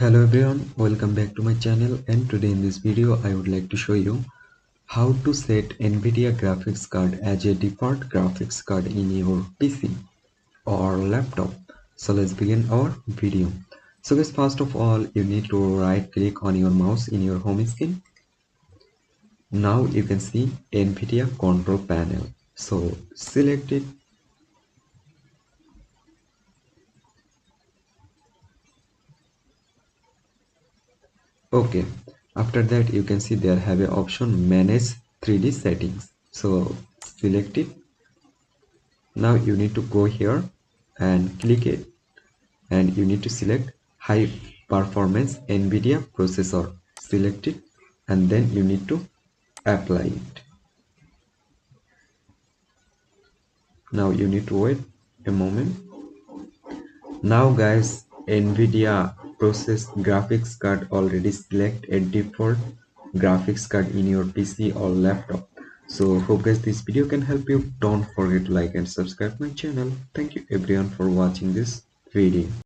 Hello everyone, welcome back to my channel, and today in this video I would like to show you how to set Nvidia graphics card as a default graphics card in your PC or laptop. So let's begin our video. So guys, first of all you need to right click on your mouse in your home screen. Now you can see Nvidia control panel. So select it. Okay, after that you can see there have a option manage 3D settings. So select it. Now you need to go here and click it, and you need to select high performance Nvidia processor. Select it, and then you need to apply it. Now you need to wait a moment. Now guys, Nvidia process graphics card already select a default graphics card in your PC or laptop. So hope guys this video can help you. Don't forget to like and subscribe my channel. Thank you everyone for watching this video.